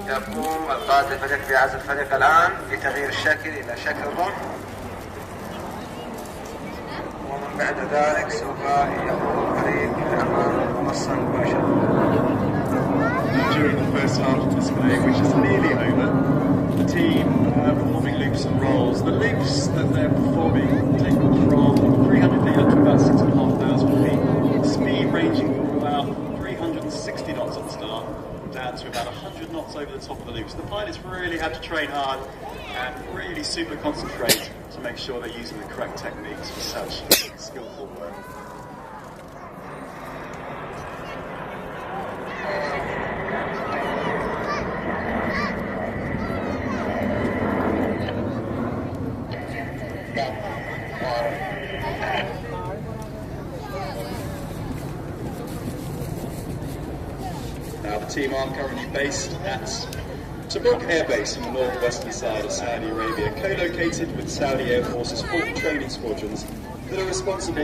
يقوم القائد الفريق بعزل الفريق الآن لتغيير الشكل إلى شكل ضم، ومن بعد ذلك سوف يقوم الفريق أمام المنصة مباشرة. During the first half of display, which is nearly over, the team performing loops and rolls. The loops that they're performing take them from 300 feet up to about 6,500 feet. Speed ranging from about 360 knots at the start down to about 100 knots over the top of the loops. The pilots really have to train hard and really super concentrate to make sure they're using the correct techniques for such skillful work. Now the team are currently based at Tabuk Air Base in the northwestern side of Saudi Arabia, co-located with Saudi Air Force's 4 training squadrons that are responsible